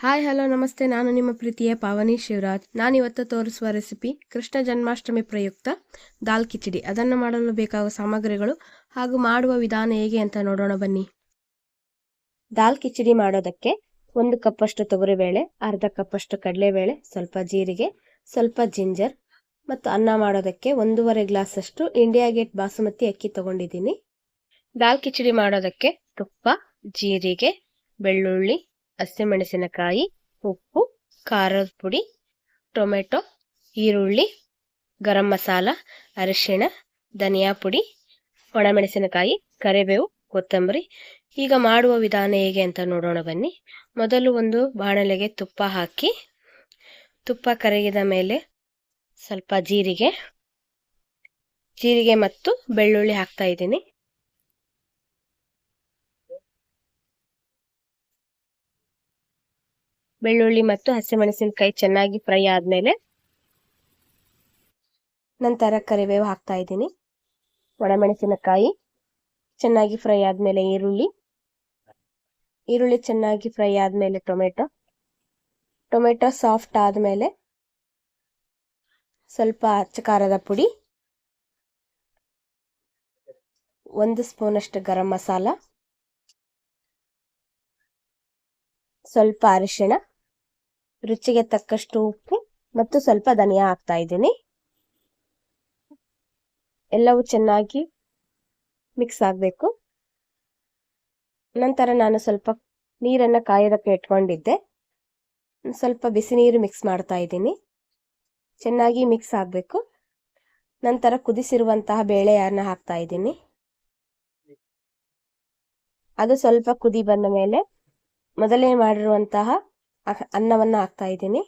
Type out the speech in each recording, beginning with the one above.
Hi hello ನಮಸ್ತೆ. ನಾನು ನಿಮ್ಮ ಪ್ರೀತಿಯ ಪಾವನಿ ಶಿವರಾಜ್. ನಾನಿವತ್ತು ತೋರಿಸುವ ರೆಸಿಪಿ ಕೃಷ್ಣ ಜನ್ಮಾಷ್ಟಮಿ ಪ್ರಯುಕ್ತ ದಾಲ್ ಕಿಚಡಿ. ಅದನ್ನು ಮಾಡಲು ಬೇಕಾಗುವ ಸಾಮಗ್ರಿಗಳು ಹಾಗೂ ಮಾಡುವ ವಿಧಾನ ಹೇಗೆ ಅಂತ ನೋಡೋಣ ಬನ್ನಿ. ದಾಲ್ ಕಿಚಡಿ ಮಾಡೋದಕ್ಕೆ 1 ಕಪ್ಪಷ್ಟು ತೊಗರಿಬೇಳೆ, ಅರ್ಧ ಕಪ್ಪಷ್ಟು ಕಡಲೆಬೇಳೆ, ಸ್ವಲ್ಪ ಜೀರಿಗೆ, ಸ್ವಲ್ಪ ಜಿಂಜರ್ ಮತ್ತು ಅನ್ನ ಮಾಡೋದಕ್ಕೆ 1.5 ಗ್ಲಾಸ್ ಅಷ್ಟು ಇಂಡಿಯಾ ಗೇಟ್ ಬಾಸುಮತಿ ಅಕ್ಕಿ ತಗೊಂಡಿದ್ದೀನಿ. ದಾಲ್ ಕಿಚಡಿ ಮಾಡೋದಕ್ಕೆ ತುಪ್ಪ, ಜೀರಿಗೆ, ಬೆಳ್ಳುಳ್ಳಿ, ಹಸಿಮೆಣಸಿನಕಾಯಿ, ಉಪ್ಪು, ಖಾರದ ಪುಡಿ, ಟೊಮೆಟೊ, ಈರುಳ್ಳಿ, ಗರಂ ಮಸಾಲ, ಅರಿಶಿಣ, ಧನಿಯಾ ಪುಡಿ, ಒಣಮೆಣಸಿನಕಾಯಿ, ಕರಿಬೇವು, ಕೊತ್ತಂಬರಿ. ಈಗ ಮಾಡುವ ವಿಧಾನ ಹೇಗೆ ಅಂತ ನೋಡೋಣ ಬನ್ನಿ. ಮೊದಲು ಒಂದು ಬಾಣಲೆಗೆ ತುಪ್ಪ ಹಾಕಿ, ತುಪ್ಪ ಕರಗಿದ ಮೇಲೆ ಸ್ವಲ್ಪ ಜೀರಿಗೆ ಮತ್ತು ಬೆಳ್ಳುಳ್ಳಿ ಹಾಕ್ತಾ ಇದ್ದೀನಿ. ಬೆಳ್ಳುಳ್ಳಿ ಮತ್ತು ಹಸಿಮೆಣಸಿನಕಾಯಿ ಚೆನ್ನಾಗಿ ಫ್ರೈ ಆದ್ಮೇಲೆ ನಂತರ ಕರಿಬೇವು ಹಾಕ್ತಾ ಇದ್ದೀನಿ. ಒಣಮೆಣಸಿನಕಾಯಿ ಚೆನ್ನಾಗಿ ಫ್ರೈ ಆದ್ಮೇಲೆ ಈರುಳ್ಳಿ ಚೆನ್ನಾಗಿ ಫ್ರೈ ಆದ್ಮೇಲೆ ಟೊಮೆಟೊ ಸಾಫ್ಟ್ ಆದ್ಮೇಲೆ ಸ್ವಲ್ಪ ಅಚ್ಚ ಖಾರದ ಪುಡಿ, 1 ಸ್ಪೂನ್ ಅಷ್ಟು ಗರಂ ಮಸಾಲ, ಸ್ವಲ್ಪ ಅರಿಶಿಣ, ರುಚಿಗೆ ತಕ್ಕಷ್ಟು ಉಪ್ಪು ಮತ್ತು ಸ್ವಲ್ಪ ಧನಿಯಾ ಹಾಕ್ತಾ ಇದ್ದೀನಿ. ಎಲ್ಲವೂ ಚೆನ್ನಾಗಿ ಮಿಕ್ಸ್ ಆಗಬೇಕು. ನಂತರ ನಾನು ಸ್ವಲ್ಪ ನೀರನ್ನು ಕಾಯೋದಕ್ಕೆ ಇಟ್ಕೊಂಡಿದ್ದೆ. ಸ್ವಲ್ಪ ಬಿಸಿ ನೀರು ಮಿಕ್ಸ್ ಮಾಡ್ತಾ ಇದ್ದೀನಿ. ಚೆನ್ನಾಗಿ ಮಿಕ್ಸ್ ಆಗಬೇಕು. ನಂತರ ಕುದಿಸಿರುವಂತಹ ಬೇಳೆಯನ್ನು ಹಾಕ್ತಾ ಇದ್ದೀನಿ. ಅದು ಸ್ವಲ್ಪ ಕುದಿ ಬಂದ ಮೇಲೆ ಮೊದಲೇ ಮಾಡಿರುವಂತಹ ಅನ್ನವನ್ನು ಹಾಕ್ತಾ ಇದ್ದೀನಿ.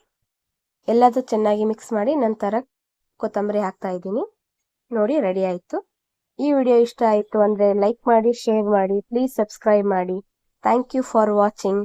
ಎಲ್ಲದೂ ಚೆನ್ನಾಗಿ ಮಿಕ್ಸ್ ಮಾಡಿ ನಂತರ ಕೊತ್ತಂಬರಿ ಹಾಕ್ತಾ ಇದ್ದೀನಿ. ನೋಡಿ, ರೆಡಿ ಆಯಿತು. ಈ ವಿಡಿಯೋ ಇಷ್ಟ ಆಯಿತು ಅಂದರೆ ಲೈಕ್ ಮಾಡಿ, ಶೇರ್ ಮಾಡಿ, ಪ್ಲೀಸ್ ಸಬ್ಸ್ಕ್ರೈಬ್ ಮಾಡಿ. Thank you for watching.